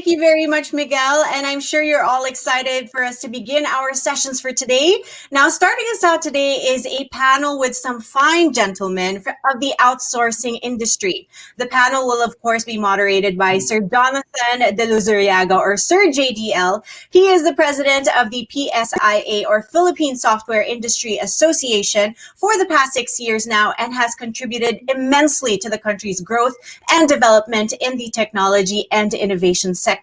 you very much, Miguel. And I'm sure you're all excited for us to begin our sessions for today. Now, starting us out today is a panel with some fine gentlemen of the outsourcing industry. The panel will, of course, be moderated by Sir Jonathan de Luzuriaga, or Sir JDL. He is the president of the PSIA, or Philippine Software Industry Association, for the past 6 years now, and has contributed immensely to the country's growth and development in the technology and innovation sector.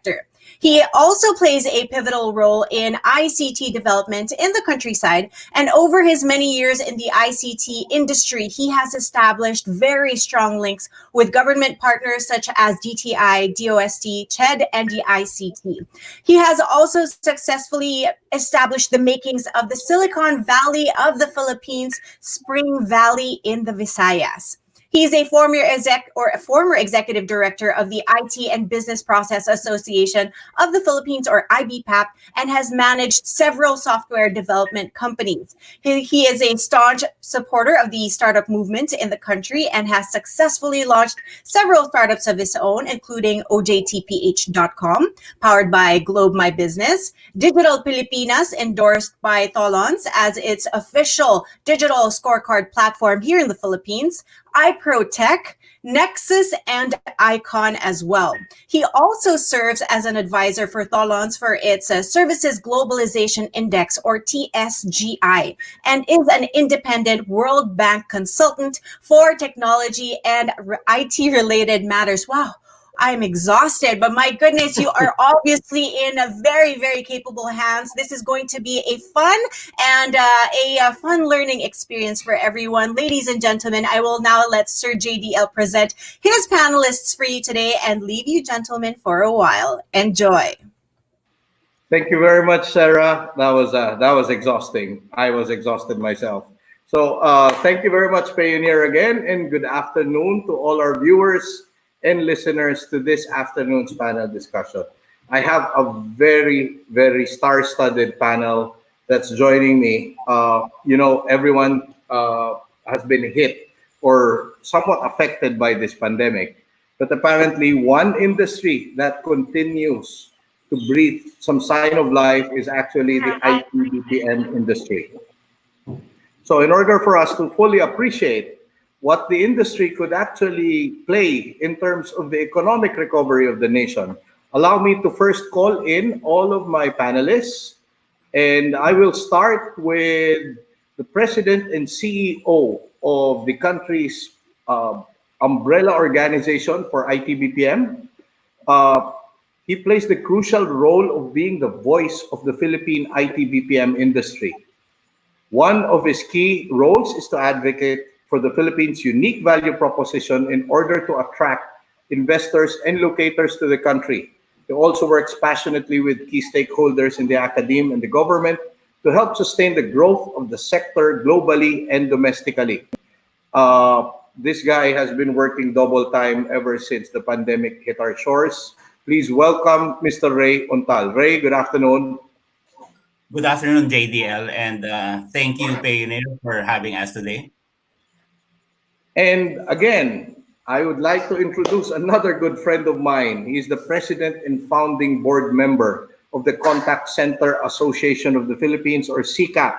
He also plays a pivotal role in ICT development in the countryside, and over his many years in the ICT industry, he has established very strong links with government partners such as DTI, DOST, CHED, and the ICT. He has also successfully established the makings of the Silicon Valley of the Philippines, Spring Valley in the Visayas. He's a former executive director of the IT and Business Process Association of the Philippines, or IBPAP, and has managed several software development companies. He is a staunch supporter of the startup movement in the country and has successfully launched several startups of his own, including OJTPH.com, powered by Globe My Business, Digital Pilipinas, endorsed by Tholons as its official digital scorecard platform here in the Philippines, iProTech, Nexus, and Icon as well. He also serves as an advisor for Tholons for its Services Globalization Index, or TSGI, and is an independent World Bank consultant for technology and IT-related matters. Wow. I'm exhausted, but my goodness, you are obviously in a very, very capable hands. This is going to be a fun and a fun learning experience for everyone. Ladies and gentlemen, I will now let Sir JDL present his panelists for you today and leave you gentlemen for a while. Enjoy. Thank you very much, Sarah. That was exhausting. I was exhausted myself. So thank you very much, Pioneer, again, and good afternoon to all our viewers and listeners to this afternoon's panel discussion. I have a very, very star-studded panel that's joining me. Everyone has been hit or somewhat affected by this pandemic, but apparently one industry that continues to breathe some sign of life is actually the IT-BPM industry. So in order for us to fully appreciate what the industry could actually play in terms of the economic recovery of the nation, allow me to first call in all of my panelists. And I will start with the president and CEO of the country's umbrella organization for IT-BPM. He plays the crucial role of being the voice of the Philippine IT-BPM industry. One of his key roles is to advocate for the Philippines' unique value proposition in order to attract investors and locators to the country. He also works passionately with key stakeholders in the academe and the government to help sustain the growth of the sector globally and domestically. This guy has been working double time ever since the pandemic hit our shores. Please welcome Mr. Rey Untal. Rey, good afternoon. Good afternoon, JDL, and thank you, Pioneer, for having us today. And again, I would like to introduce another good friend of mine. He is the president and founding board member of the Contact Center Association of the Philippines, or CCAP.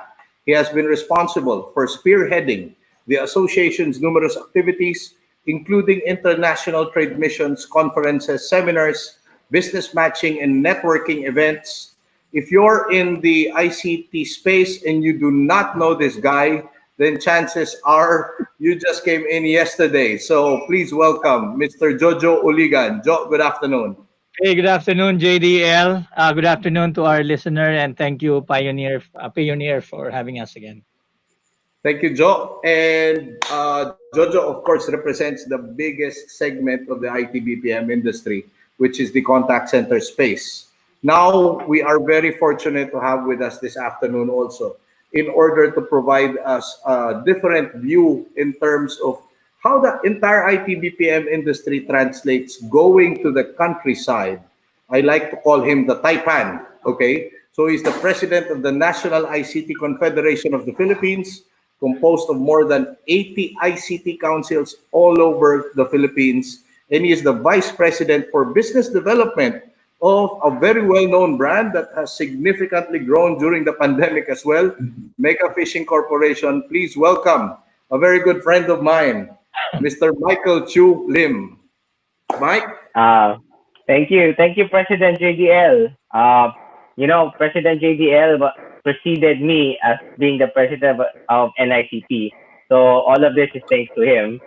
He has been responsible for spearheading the association's numerous activities, including international trade missions, conferences, seminars, business matching, and networking events. If you're in the ICT space and you do not know this guy, then chances are you just came in yesterday. So please welcome Mr. Jojo Uligan. Jo, good afternoon. Hey, good afternoon, JDL. Good afternoon to our listener, and thank you, Pioneer, for having us again. Thank you, Jo. And Jojo, of course, represents the biggest segment of the IT-BPM industry, which is the contact center space. Now, we are very fortunate to have with us this afternoon also, in order to provide us a different view in terms of how the entire IT-BPM industry translates going to the countryside. I like to call him the Taipan, okay? So he's the president of the National ICT Confederation of the Philippines, composed of more than 80 ICT councils all over the Philippines. And he is the vice president for business development of a very well-known brand that has significantly grown during the pandemic as well, Mega Fishing Corporation. Please welcome a very good friend of mine, Mr. Michael Chu Lim. Mike? Uh, thank you, President JDL. President JDL preceded me as being the president of NICT. So all of this is thanks to him.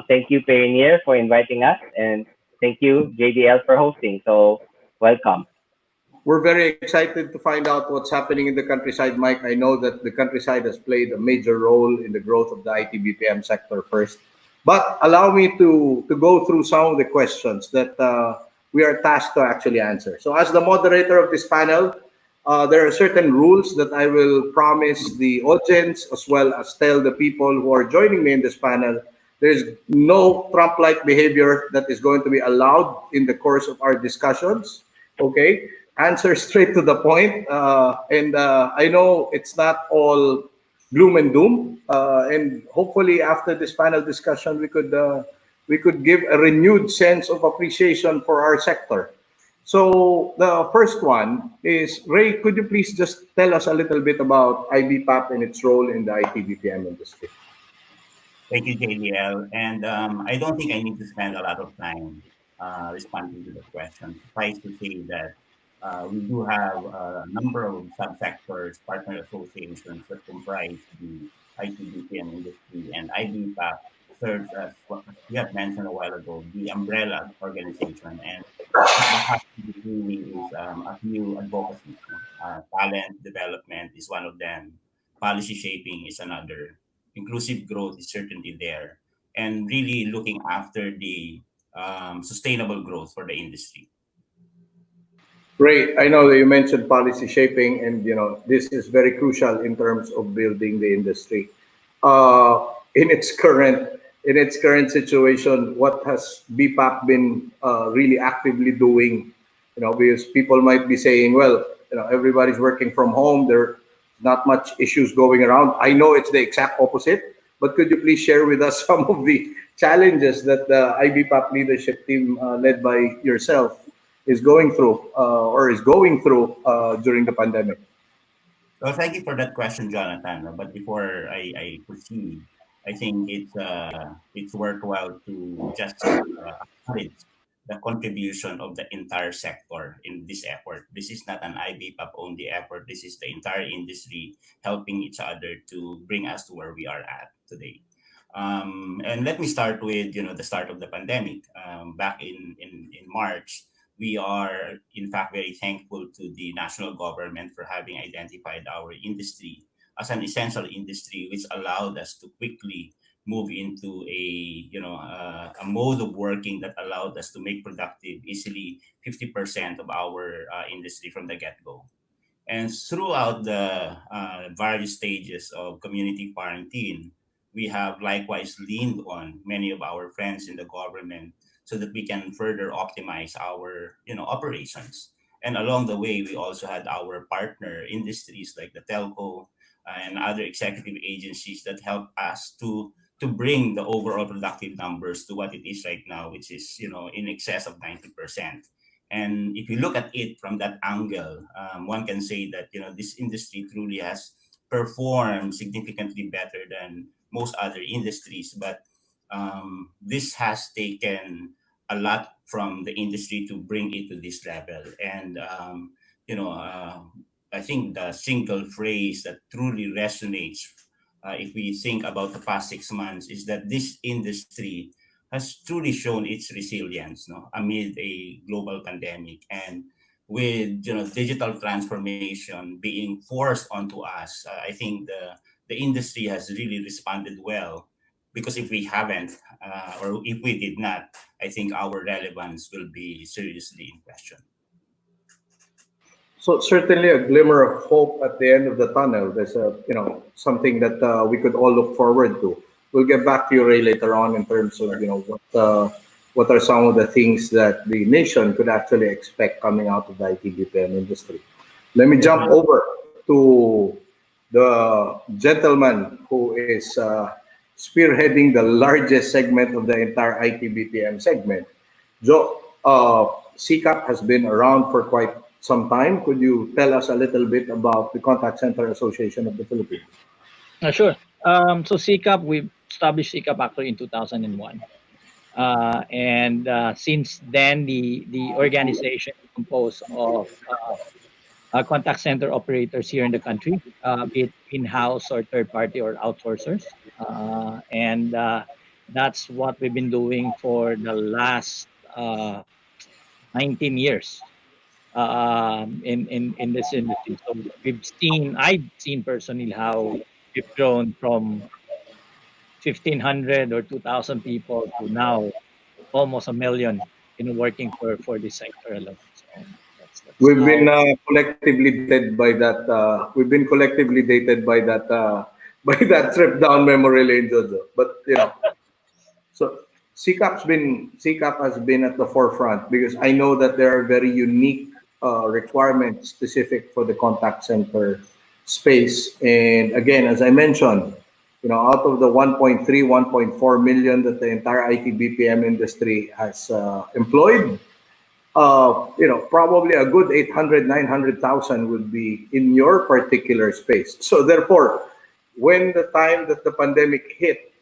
Thank you, Pioneer, for inviting us, and thank you, JDL, for hosting. So welcome. We're very excited to find out what's happening in the countryside, Mike. I know that the countryside has played a major role in the growth of the IT-BPM sector first. But allow me to go through some of the questions that we are tasked to actually answer. So as the moderator of this panel, there are certain rules that I will promise the audience as well as tell the people who are joining me in this panel. There's no Trump-like behavior that is going to be allowed in the course of our discussions. Okay? Answer straight to the point. I know it's not all gloom and doom. And hopefully after this panel discussion, we could give a renewed sense of appreciation for our sector. So the first one is, Ray, could you please just tell us a little bit about IBPAP and its role in the IT-BPM industry? Thank you, JDL. And I don't think I need to spend a lot of time responding to the question. Suffice to say that we do have a number of subsectors, partner associations that comprise the IT-BPM industry, and IBPAP serves as what we have mentioned a while ago, the umbrella organization. And what the happening really is a few advocacies. Talent development is one of them. Policy shaping is another. Inclusive growth is certainly there. And really looking after the sustainable growth for the industry. Ray, I know that you mentioned policy shaping, and this is very crucial in terms of building the industry. In its current situation, what has BPAP been really actively doing? Because people might be saying, well, everybody's working from home. There's not much issues going around. I know it's the exact opposite, but could you please share with us some of the challenges that the IBPAP leadership team, led by yourself, is going through during the pandemic? Well, thank you for that question, Jonathan. But before I proceed, I think it's worthwhile to just acknowledge the contribution of the entire sector in this effort. This is not an IBPAP only effort. This is the entire industry helping each other to bring us to where we are at today. And let me start with the start of the pandemic. Back in March, we are in fact very thankful to the national government for having identified our industry as an essential industry, which allowed us to quickly move into a mode of working that allowed us to make productive easily 50% of our industry from the get-go. And throughout the various stages of community quarantine, we have likewise leaned on many of our friends in the government so that we can further optimize our operations. And along the way, we also had our partner industries like the telco and other executive agencies that help us to bring the overall productive numbers to what it is right now, which is in excess of 90%. And if you look at it from that angle, one can say that this industry truly has performed significantly better than most other industries. But this has taken a lot from the industry to bring it to this level. And you know, uh, I think the single phrase that truly resonates, if we think about the past 6 months, is that this industry has truly shown its resilience, no, amid a global pandemic, and with digital transformation being forced onto us. I think the industry has really responded well, because if we haven't, or if we did not, I think our relevance will be seriously in question. So certainly a glimmer of hope at the end of the tunnel. There's something that we could all look forward to. We'll get back to you, Ray, later on in terms of what are some of the things that the nation could actually expect coming out of the IT-BPM industry. Let me jump over to the gentleman who is spearheading the largest segment of the entire IT-BPM segment. CCAP has been around for quite some time. Could you tell us a little bit about the Contact Center Association of the Philippines? Sure. So CCAP, we established CCAP actually in 2001. And since then, the organization is composed of contact center operators here in the country, be it in-house or third-party or outsourcers. And that's what we've been doing for the last 19 years in this industry. So I've seen personally how we've grown from 1,500 or 2,000 people to now almost a million, working for this sector alone. So that's We've how. been collectively dated by that. We've been collectively dated by that by that trip down memory lane, Jojo. But so CCAP has been at the forefront because I know that there are very unique requirements specific for the contact center space. And again, as I mentioned, out of the 1.3, 1.4 million that the entire IT-BPM industry has employed, probably a good 800, 900,000 would be in your particular space. So therefore, when the time that the pandemic hit,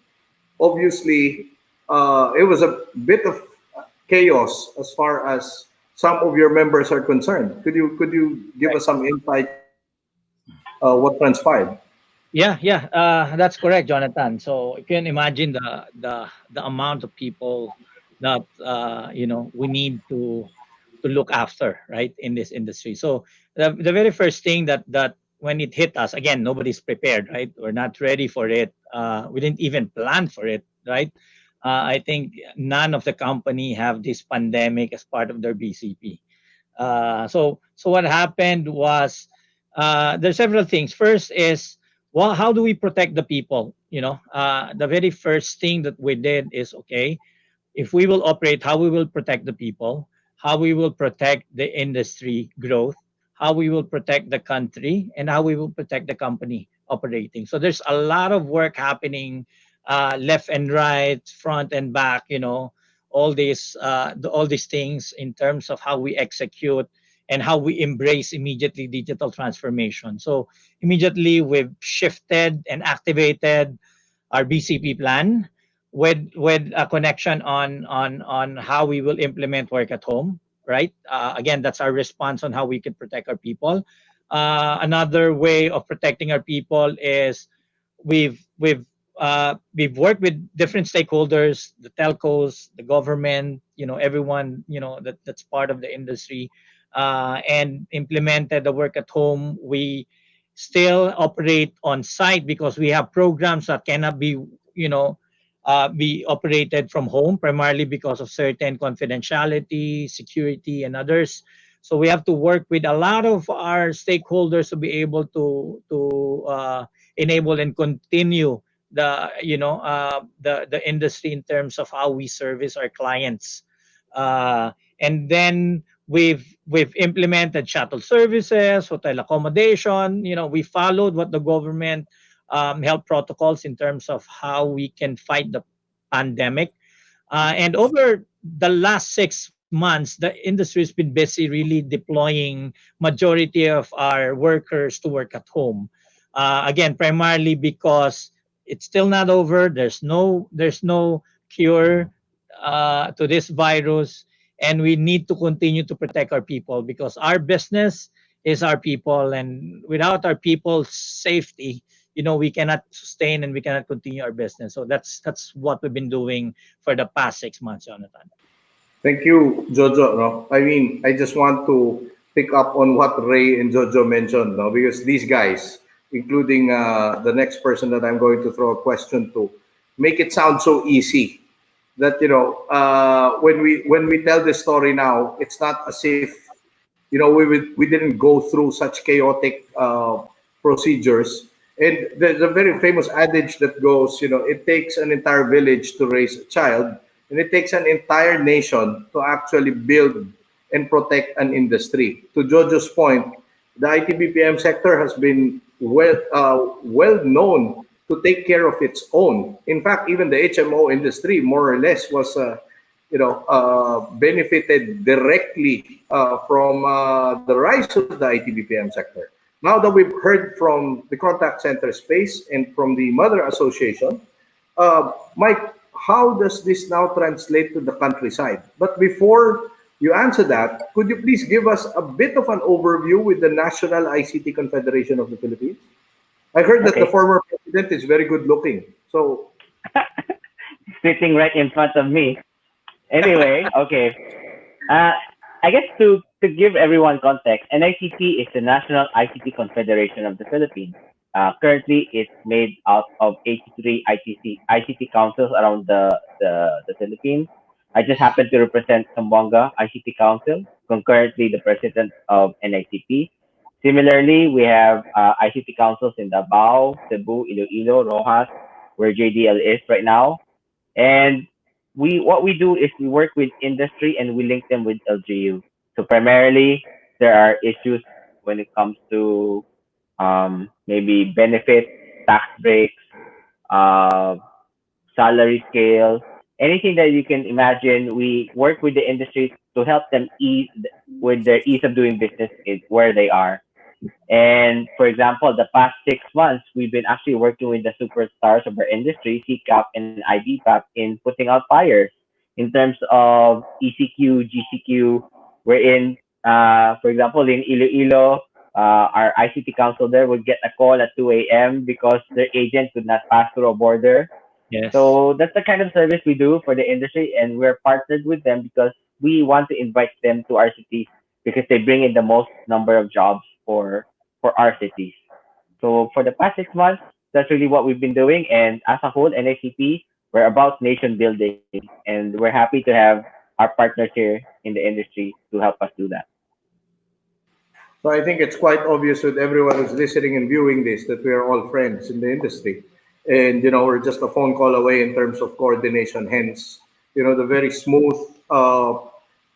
obviously, it was a bit of chaos as far as some of your members are concerned. Could you give us some insight what transpired? Yeah, that's correct, Jonathan. So you can imagine the amount of people that we need to look after, right, in this industry. So the very first thing that when it hit us, again, nobody's prepared, right? We're not ready for it. We didn't even plan for it, right? I think none of the company have this pandemic as part of their BCP. So what happened was there's several things. First is, well, how do we protect the people? The very first thing that we did is, okay, if we will operate, how we will protect the people, how we will protect the industry growth, how we will protect the country, and how we will protect the company operating. So there's a lot of work happening, left and right, front and back. All these things in terms of how we execute and how we embrace immediately digital transformation. So immediately we've shifted and activated our BCP plan with a connection on how we will implement work at home. Right. Again, that's our response on how we can protect our people. Another way of protecting our people is we've worked with different stakeholders, the telcos, the government, everyone, that's part of the industry, and implemented the work at home. We still operate on site because we have programs that cannot be operated from home, primarily because of certain confidentiality, security, and others. So we have to work with a lot of our stakeholders to be able to enable and continue the industry in terms of how we service our clients. And then we've implemented shuttle services, hotel accommodation. We followed what the government health protocols in terms of how we can fight the pandemic. And over the last 6 months, the industry has been busy really deploying majority of our workers to work at home. Again, primarily because it's still not over. There's no cure to this virus, and we need to continue to protect our people because our business is our people, and without our people's safety, we cannot sustain and we cannot continue our business. So that's what we've been doing for the past 6 months, Jonathan. Thank you, Jojo. No? I mean, I just want to pick up on what Ray and Jojo mentioned, no? Because these guys, including the next person that I'm going to throw a question to, make it sound so easy that when we tell this story now, it's not as if we didn't go through such chaotic procedures. And there's a very famous adage that goes, it takes an entire village to raise a child, and it takes an entire nation to actually build and protect an industry. To Jojo's point, the IT-BPM sector has been well known to take care of its own. In fact, even the HMO industry, more or less, was benefited directly from the rise of the IT-BPM sector. Now that we've heard from the contact center space and from the Mother Association, Mike, how does this now translate to the countryside? But before you answer that, could you please give us a bit of an overview with the National ICT Confederation of the Philippines? I heard that the Okay. former president is very good looking. So, Sitting right in front of me. Anyway, okay. Uh, I guess to give everyone context, NICP is the National ICT Confederation of the Philippines. Currently, it's made out of 83 ICT councils around the Philippines. I just happen to represent Zamboanga ICT Council, concurrently the president of NICP. Similarly, we have ICT councils in Davao, Cebu, Iloilo, Rojas, where JDL is right now. And what we do is we work with industry and we link them with LGU. So primarily there are issues when it comes to maybe benefits, tax breaks, uh, salary scale, anything that you can imagine. We work with the industry to help them ease with their ease of doing business where they are. And for example, the past 6 months, we've been actually working with the superstars of our industry, CCAP and IBPAP, in putting out fires in terms of ECQ, GCQ. Wherein, for example, in Iloilo, our ICT council there would get a call at 2 a.m. because their agent could not pass through a border. Yes. So that's the kind of service we do for the industry, and we're partnered with them because we want to invite them to our cities because they bring in the most number of jobs for our cities. So for the past 6 months, that's really what we've been doing. And as a whole, NACP, we're about nation building, and we're happy to have our partners here in the industry to help us do that. so I think it's quite obvious with everyone who's listening and viewing this that we are all friends in the industry. And, we're just a phone call away in terms of coordination. Hence, the very smooth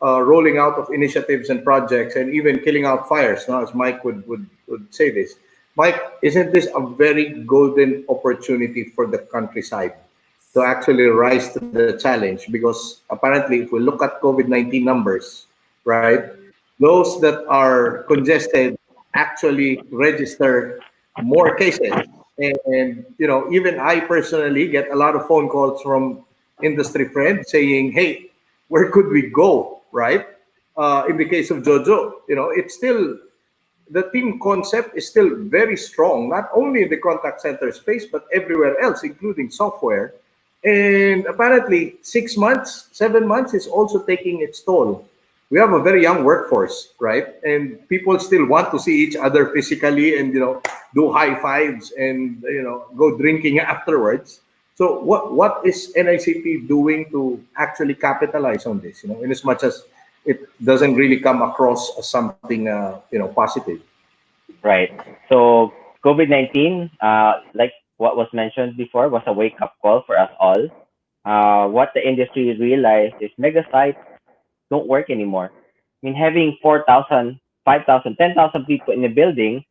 rolling out of initiatives and projects and even killing out fires, as Mike would say this. Mike, isn't this a very golden opportunity for the countryside to actually rise to the challenge? Because apparently, if we look at COVID-19 numbers, right, those that are congested actually register more cases. And, even I personally get a lot of phone calls from industry friends saying, hey, where could we go, right? In the case of Jojo, it's still, the team concept is still very strong, not only in the contact center space, but everywhere else, including software. And apparently, 6 months, 7 months is also taking its toll. We have a very young workforce, right? And people still want to see each other physically and, do high fives and, go drinking afterwards. So what is NICP doing to actually capitalize on this, in as much as it doesn't really come across as something, positive? Right. So COVID-19, like what was mentioned before, was a wake-up call for us all. What the industry realized is mega sites don't work anymore. I mean, having 4,000, 5,000, 10,000 people in a building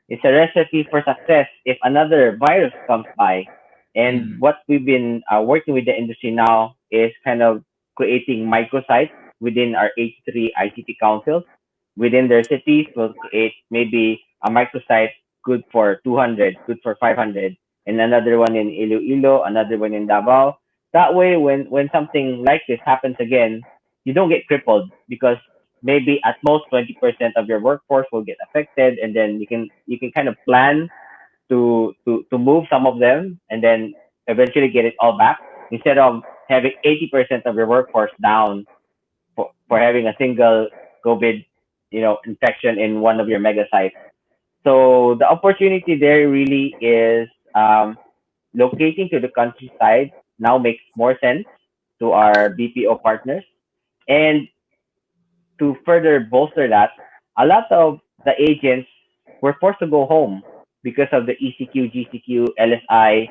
is a recipe for success if another virus comes by. And Mm. what we've been working with the industry now is kind of creating microsites within our 83 ICT councils. Within their cities, we'll create maybe a microsite good for 200, good for 500, and another one in Iloilo, another one in Davao. That way, when something like this happens again, you don't get crippled because maybe at most 20% of your workforce will get affected, and then you can kind of plan to move some of them and then eventually get it all back instead of having 80% of your workforce down for having a single COVID, infection in one of your mega sites. So the opportunity there really is locating to the countryside now makes more sense to our BPO partners. And to further bolster that, a lot of the agents were forced to go home because of the ECQ, GCQ, LSI,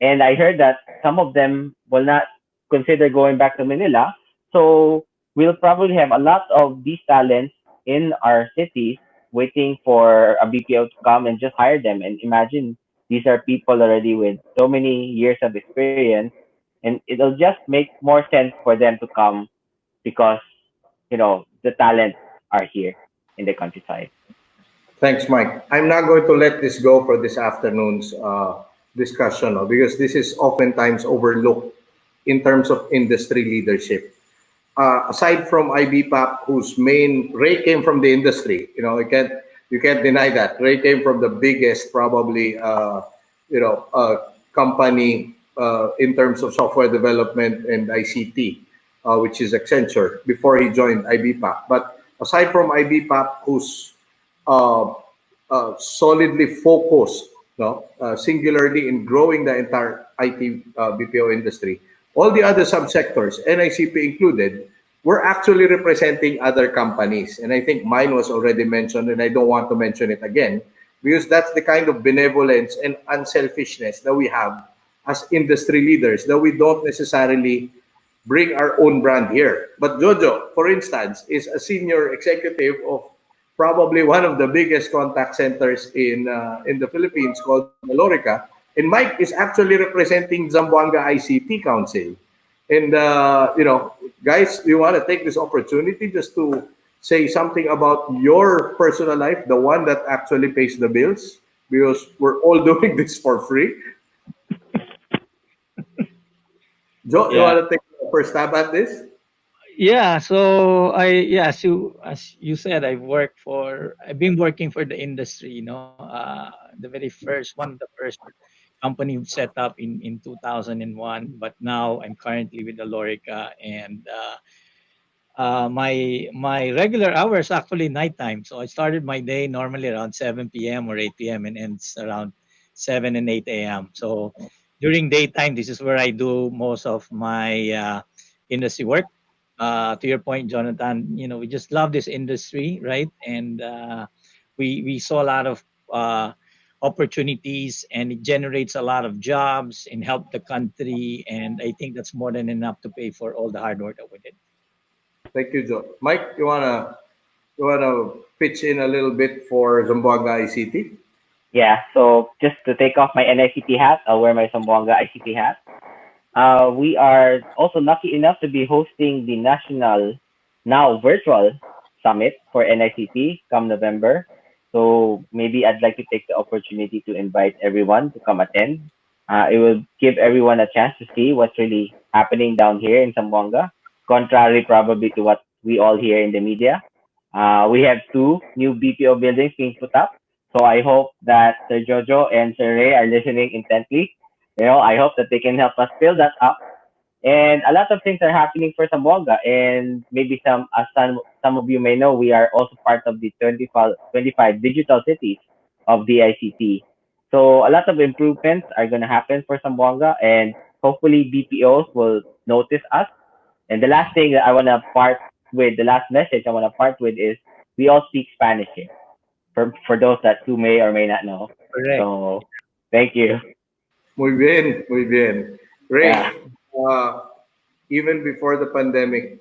and I heard that some of them will not consider going back to Manila. So we'll probably have a lot of these talents in our cities waiting for a BPO to come and just hire them. And imagine these are people already with so many years of experience. and it'll just make more sense for them to come because the talents are here in the countryside. Thanks, Mike. I'm not going to let this go for this afternoon's discussion, no, because this is oftentimes overlooked in terms of industry leadership. Aside from IBPAP, whose main Ray came from the industry, you can't deny that Ray came from the biggest probably company in terms of software development and ICT, which is Accenture before he joined IBPAP. But aside from IBPAP, who's uh, solidly focused, no, singularly in growing the entire IT BPO industry. All the other subsectors, NICP included, were actually representing other companies. And I think mine was already mentioned, and I don't want to mention it again, because that's the kind of benevolence and unselfishness that we have as industry leaders, that we don't necessarily bring our own brand here. But Jojo, for instance, is a senior executive of probably one of the biggest contact centers in the Philippines called Luzuriaga. And Mike is actually representing Zamboanga ICT Council. And guys, you want to take this opportunity just to say something about your personal life, the one that actually pays the bills, because we're all doing this for free. Joe, you Yeah. want to take the first stab at this? Yeah, so as you said, I've been working for the industry, the very first one of the first company who set up in 2001, but now I'm currently with the Lorica, and my regular hours actually nighttime. So I started my day normally around 7 p.m. or 8 p.m. and ends around 7 and 8 a.m. So during daytime, this is where I do most of my industry work. To your point, Jonathan, we just love this industry, right? And we saw a lot of opportunities, and it generates a lot of jobs and help the country. And I think that's more than enough to pay for all the hard work that we did. Thank you, Joe. Mike, you wanna pitch in a little bit for Zamboanga ICT? Yeah, so just to take off my NICT hat, I'll wear my Zamboanga ICT hat. We are also lucky enough to be hosting the national, now virtual summit for NICT come November. So maybe I'd like to take the opportunity to invite everyone to come attend. It will give everyone a chance to see what's really happening down here in Zamboanga, contrary probably to what we all hear in the media. We have two new BPO buildings being put up. So I hope that Sir Jojo and Sir Ray are listening intently. I hope that they can help us fill that up. And a lot of things are happening for Zamboanga. And maybe some of you may know, we are also part of the 25 digital cities of the ICT. So a lot of improvements are going to happen for Zamboanga, and hopefully BPOs will notice us. And the last thing that I want to part with, the last message I want to part with is we all speak Spanish here. For those that who may or may not know. Correct. So thank you. Muy bien, muy bien. Yeah. Ray, uh, even before the pandemic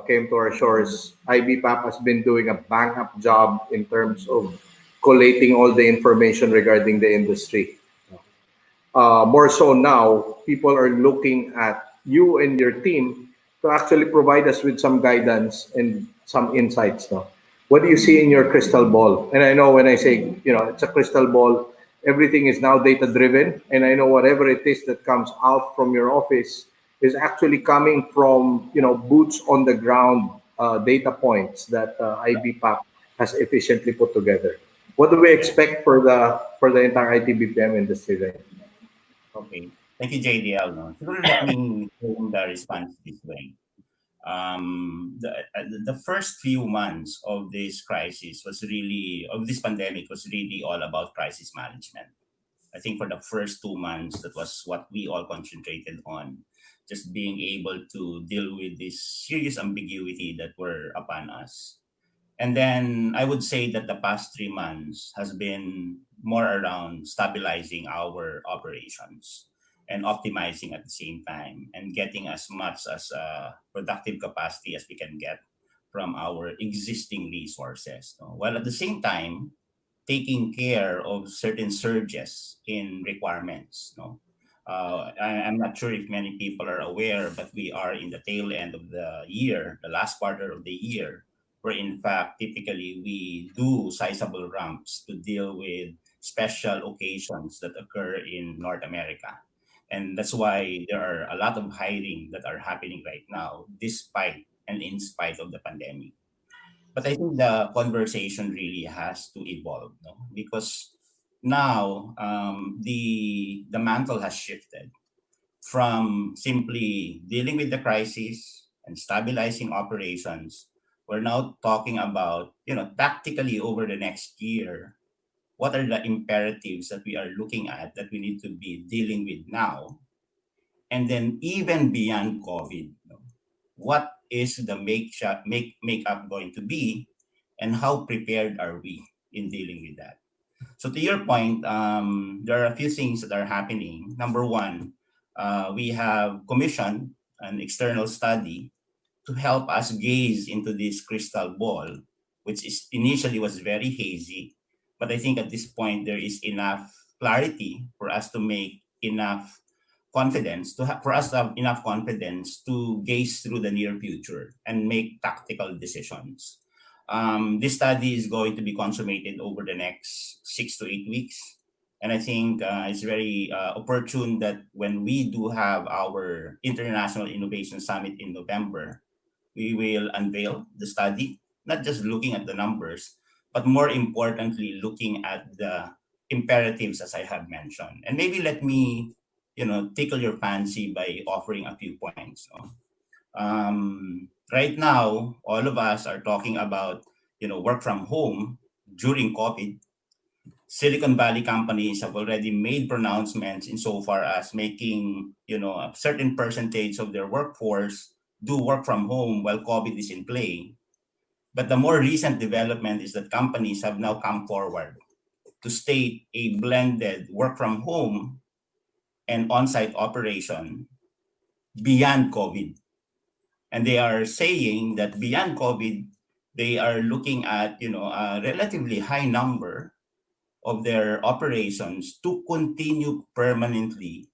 came to our shores, IBPAP has been doing a bang up job in terms of collating all the information regarding the industry. More so now, people are looking at you and your team to actually provide us with some guidance and some insights. No? What do you see in your crystal ball? And I know when I say, it's a crystal ball, everything is now data driven. And I know whatever it is that comes out from your office is actually coming from, boots on the ground data points that IBPAP has efficiently put together. What do we Yeah. expect for the entire IT BPM industry? Right? Okay. Thank you, JDL. No? Siguro let me frame the response this way. The first few months of this crisis was really, of this pandemic was really all about crisis management. I think for the first 2 months, that was what we all concentrated on, just being able to deal with this serious ambiguity that were upon us. And then I would say that the past 3 months has been more around stabilizing our operations and optimizing at the same time and getting as much as productive capacity as we can get from our existing resources. No? While at the same time, taking care of certain surges in requirements. No? I'm not sure if many people are aware, but we are in the tail end of the year, the last quarter of the year, where in fact, typically we do sizable ramps to deal with special occasions that occur in North America. And that's why there are a lot of hiring that are happening right now, despite and in spite of the pandemic. But I think the conversation really has to evolve, no? Because now the mantle has shifted from simply dealing with the crisis and stabilizing operations. We're now talking about, tactically over the next year, what are the imperatives that we are looking at that we need to be dealing with now, and then even beyond COVID, what is the makeup going to be, and how prepared are we in dealing with that? So to your point, there are a few things that are happening. Number one, we have commissioned an external study to help us gaze into this crystal ball, which is initially was very hazy, but I think at this point there is enough clarity for us to make enough confidence for us to have enough confidence to gaze through the near future and make tactical decisions. This study is going to be consummated over the next 6 to 8 weeks. And I think it's very opportune that when we do have our International Innovation Summit in November, we will unveil the study, not just looking at the numbers, but more importantly, looking at the imperatives, as I have mentioned. And maybe let me, tickle your fancy by offering a few points. No? Right now, all of us are talking about, work from home during COVID. Silicon Valley companies have already made pronouncements insofar as making, a certain percentage of their workforce do work from home while COVID is in play. But the more recent development is that companies have now come forward to state a blended work from home and on-site operation beyond COVID. And they are saying that beyond COVID, they are looking at, a relatively high number of their operations to continue permanently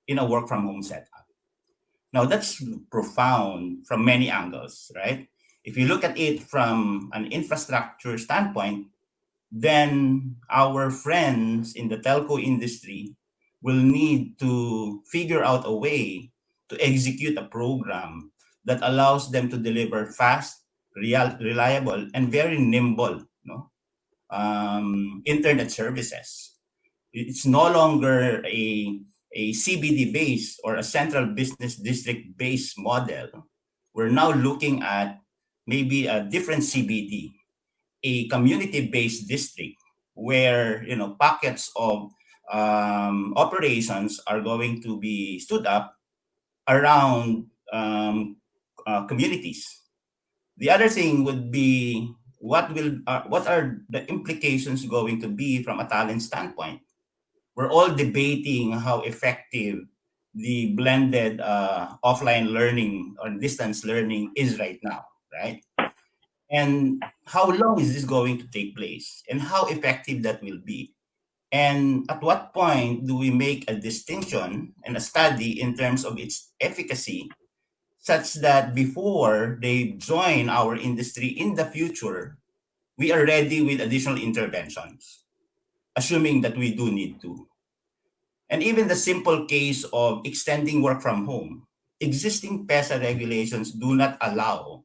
in a work from home setup. Now that's profound from many angles, right? If you look at it from an infrastructure standpoint, then our friends in the telco industry will need to figure out a way to execute a program that allows them to deliver fast, reliable, and very nimble, internet services. It's no longer a CBD based or a central business district based model. We're now looking at maybe a different CBD, a community based district where pockets of operations are going to be stood up around communities. The other thing would be what are the implications going to be from a talent standpoint? We're all debating how effective the blended offline learning or distance learning is right now, right? And how long is this going to take place, and how effective that will be? And at what point do we make a distinction and a study in terms of its efficacy, such that before they join our industry in the future, we are ready with additional interventions, assuming that we do need to. And even the simple case of extending work from home, existing PESA regulations do not allow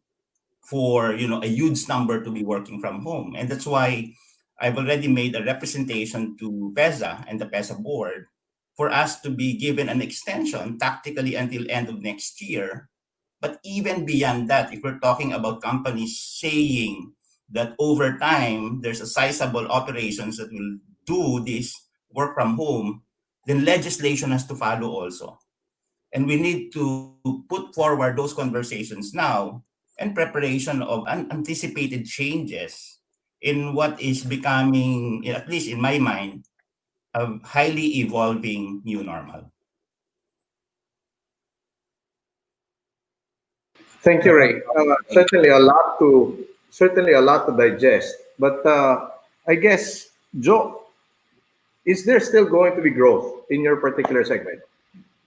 for a huge number to be working from home. And that's why I've already made a representation to PESA and the PESA board for us to be given an extension tactically until end of next year. But even beyond that, if we're talking about companies saying that over time there's a sizable operations that will do this work from home, then legislation has to follow also. And we need to put forward those conversations now and preparation of unanticipated changes in what is becoming, at least in my mind, a highly evolving new normal. Thank you, Ray. Certainly a lot to digest. But I guess, Joe, is there still going to be growth in your particular segment?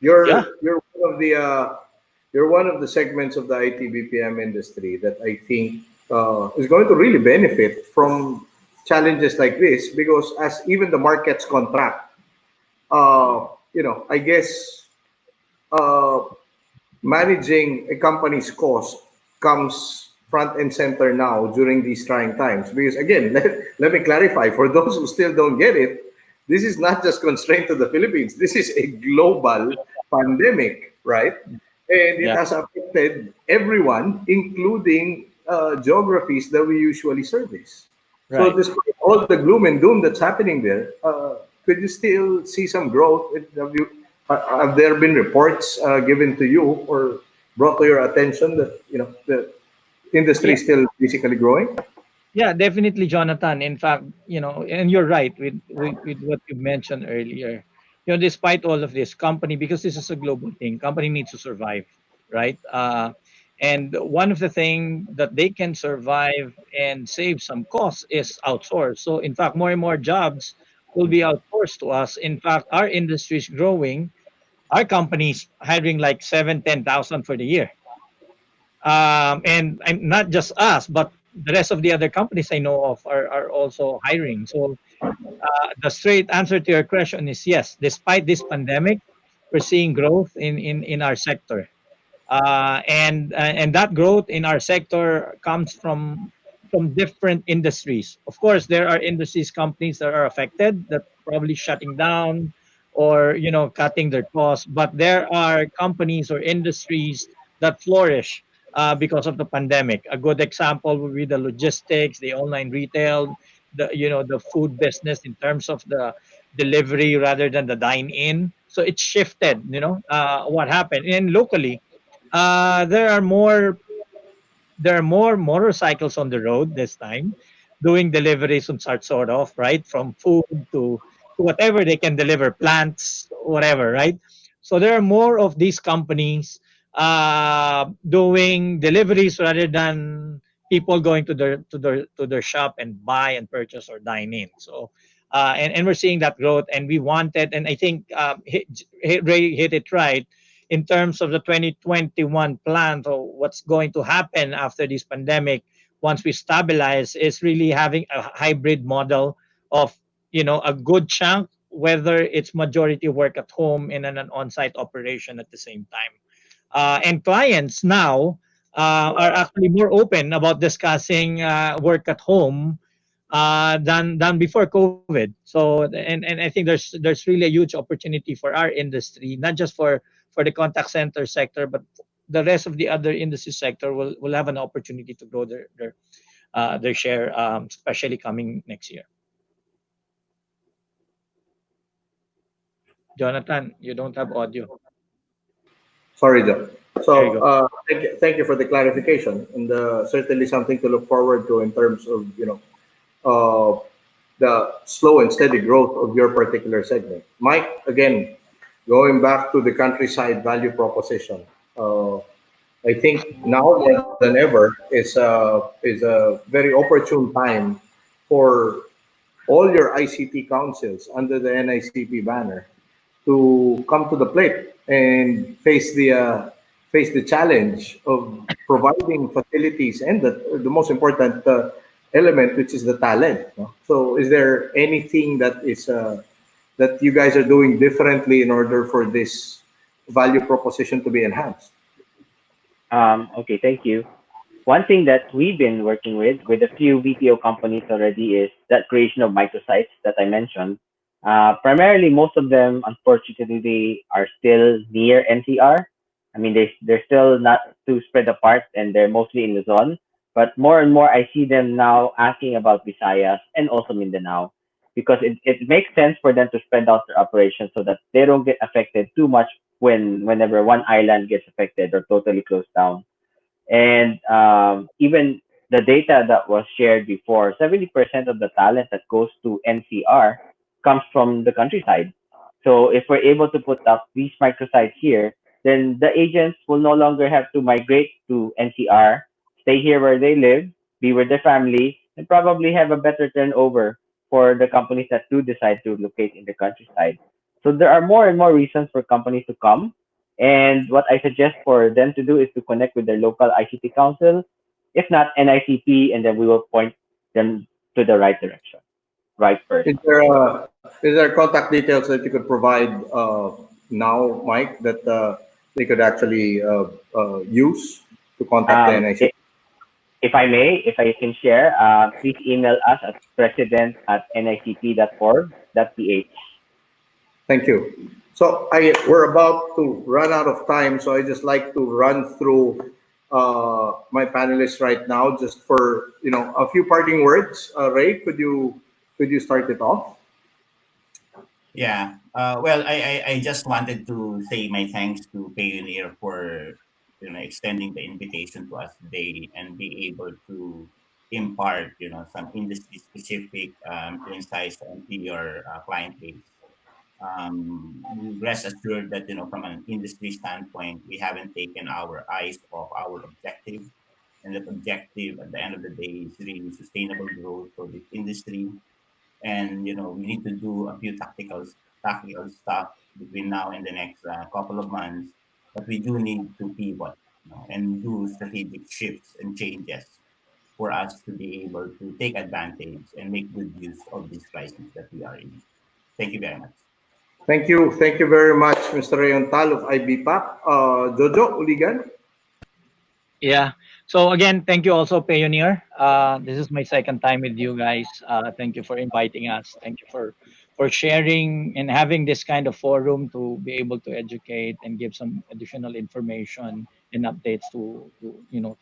Yeah, You're one of the segments of the IT-BPM industry that I think is going to really benefit from challenges like this, because as even the markets contract, I guess uh, managing a company's cost comes front and center now during these trying times. Because again, let me clarify for those who still don't get it, this is not just constrained to the Philippines. This is a global pandemic, right? And it yeah, has affected everyone, including geographies that we usually service. So, right. despite all the gloom and doom that's happening there, could you still see some growth? Have there been reports given to you or brought to your attention that the industry Yeah, is still basically growing? yeah, definitely, Jonathan. In fact, and you're right with what you mentioned earlier. Despite all of this, company, because this is a global thing, company needs to survive, right? And one of the things that they can survive and save some costs is outsource. So, in fact, more and more jobs will be outsourced to us. In fact, our industry is growing. Our company's hiring like 7, 10,000 for the year. And not just us, but the rest of the other companies I know of are also hiring. So the straight answer to your question is yes. Despite this pandemic, we're seeing growth in our sector, and that growth in our sector comes from different industries. Of course, there are industries companies that are affected, that probably shutting down or cutting their costs, but there are companies or industries that flourish because of the pandemic. A good example would be the logistics, the online retail, the food business in terms of the delivery rather than the dine in. So it shifted, what happened. And locally, uh, there are more there are more motorcycles on the road this time, doing deliveries and sort of, right, from food to whatever they can deliver, plants, whatever, right. So there are more of these companies doing deliveries rather than people going to their shop and buy and purchase or dine in. So and we're seeing that growth, and we wanted, and I think Ray hit it right in terms of the 2021 plan. So what's going to happen after this pandemic, once we stabilize, is really having a hybrid model of a good chunk, whether it's majority work at home and an on-site operation at the same time. And clients now are actually more open about discussing work at home than before COVID. So and I think there's really a huge opportunity for our industry, not just for the contact center sector, but the rest of the other industry sector will have an opportunity to grow their share, especially coming next year. Jonathan, you don't have audio. Sorry, John. There you So go. thank you for the clarification, and certainly something to look forward to in terms of uh, the slow and steady growth of your particular segment. Mike, again, going back to the countryside value proposition, I think now more than ever is a very opportune time for all your ICT councils under the NICP banner to come to the plate and face the challenge of providing facilities and the most important element, which is the talent. No? So, is there anything that you guys are doing differently in order for this value proposition to be enhanced? Okay, thank you. One thing that we've been working with a few BPO companies already is that creation of microsites that I mentioned. Primarily, most of them, unfortunately, they are still near NCR. I mean, they're still not too spread apart, and they're mostly in Luzon. But more and more, I see them now asking about Visayas and also Mindanao, because it makes sense for them to spread out their operations so that they don't get affected too much whenever one island gets affected or totally closed down. And even the data that was shared before, 70% of the talent that goes to NCR comes from the countryside. So if we're able to put up these microsites here, then the agents will no longer have to migrate to NCR, stay here where they live, be with their family, and probably have a better turnover for the companies that do decide to locate in the countryside. So there are more and more reasons for companies to come. And what I suggest for them to do is to connect with their local ICT council, if not NICP, and then we will point them to the right direction, right person. Is there contact details that you could provide now, Mike, that they could actually use to contact the Um, NIC? if, if I may, if I can share, please email us at president@nicp.org.ph. Thank you. So we're about to run out of time, so I just like to run through my panelists right now, just for a few parting words. Ray, could you start it off? Yeah. Well, I just wanted to say my thanks to Pioneer for extending the invitation to us today and be able to impart some industry specific insights onto your client base. Rest assured that from an industry standpoint, we haven't taken our eyes off our objective, and that objective at the end of the day is really sustainable growth for this industry. And we need to do a few tactical stuff between now and the next couple of months, but we do need to pivot, and do strategic shifts and changes for us to be able to take advantage and make good use of this crisis that we are in. Thank you very much. Thank you very much, Mr. Rey Untal of IBPAP. Jojo Uligan. Yeah. So again, thank you also, Pioneer. This is my second time with you guys. Thank you for inviting us. Thank you for sharing and having this kind of forum to be able to educate and give some additional information and updates to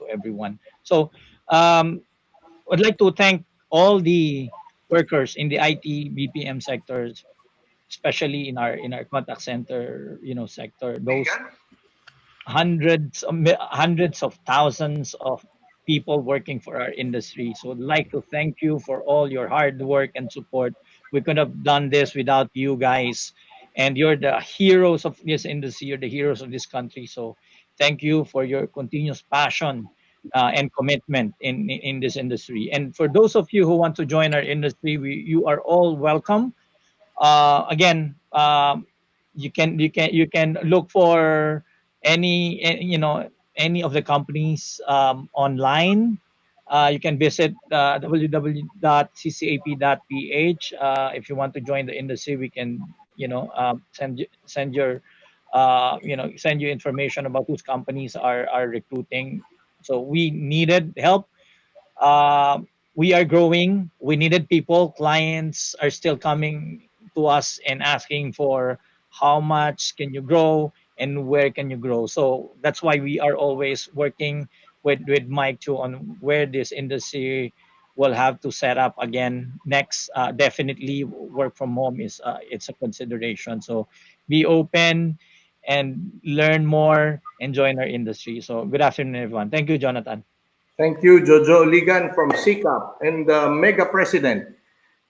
everyone. So I'd like to thank all the workers in the IT BPM sectors, especially in our contact center sector. Those hundreds of thousands of people working for our industry. So I'd like to thank you for all your hard work and support. We could have done this without you guys, and you're the heroes of this industry. You're the heroes of this country. So thank you for your continuous passion and commitment in this industry. And for those of you who want to join our industry, you are all welcome. Again, you can look for any of the companies online. You can visit www.ccap.ph. If you want to join the industry, we can send you information about whose companies are recruiting. So we needed help. uh, we are growing. We needed people. Clients are still coming to us and asking for how much can you grow and where can you grow. So that's why we are always working with Mike too on where this industry will have to set up again next. Definitely, work from home is it's a consideration. So be open and learn more and join our industry. So good afternoon, everyone. Thank you, Jonathan. Thank you, Jojo Uligan from CCAP, and the Mega President,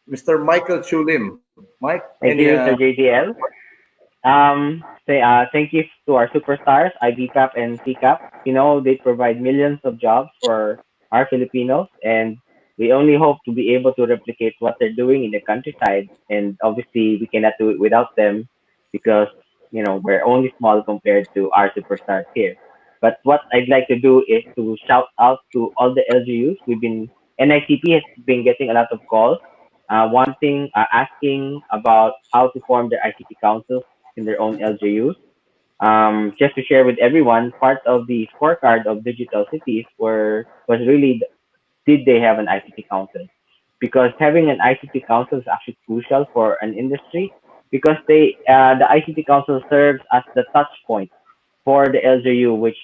Mr. Michael Chulim. Mike, any Thank you, Sir JDL. Thank you to our superstars, IBPAP and CCAP. They provide millions of jobs for our Filipinos, and we only hope to be able to replicate what they're doing in the countryside. And obviously, we cannot do it without them because, we're only small compared to our superstars here. But what I'd like to do is to shout out to all the LGUs. NICP has been getting a lot of calls, asking about how to form their ICT councils in their own LGUs. Just to share with everyone, part of the scorecard of digital cities was really, did they have an ICT council? Because having an ICT council is actually crucial for an industry, because the ICT council serves as the touch point for the LGU, which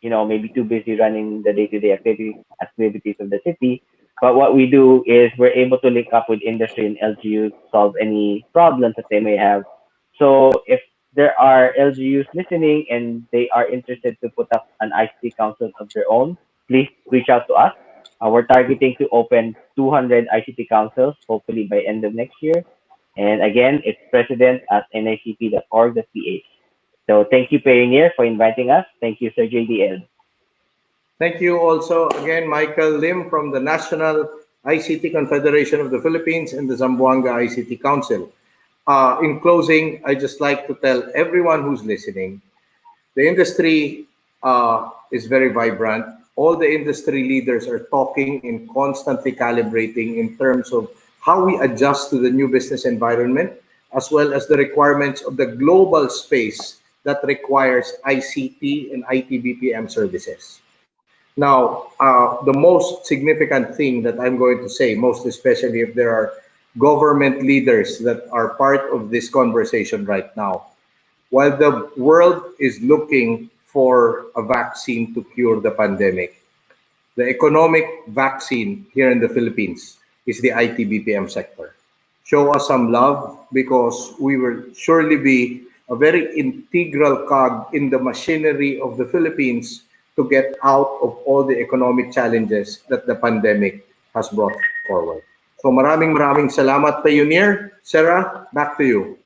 may be too busy running the day-to-day activities of the city. But what we do is we're able to link up with industry and LGUs to solve any problems that they may have. So if there are LGUs listening and they are interested to put up an ICT council of their own, please reach out to us. We're targeting to open 200 ICT councils, hopefully by end of next year. And again, it's president@nicp.org.ph. So thank you, Pioneer, for inviting us. Thank you, Sir JDL. Thank you also again, Michael Lim from the National ICT Confederation of the Philippines and the Zamboanga ICT Council. In closing, I just like to tell everyone who's listening, the industry is very vibrant. All the industry leaders are talking and constantly calibrating in terms of how we adjust to the new business environment, as well as the requirements of the global space that requires ICT and IT-BPM services. Now, the most significant thing that I'm going to say, most especially if there are government leaders that are part of this conversation right now, while the world is looking for a vaccine to cure the pandemic, the economic vaccine here in the Philippines is the IT-BPM sector. Show us some love because we will surely be a very integral cog in the machinery of the Philippines to get out of all the economic challenges that the pandemic has brought forward. So maraming salamat, Pioneer. Sarah, back to you.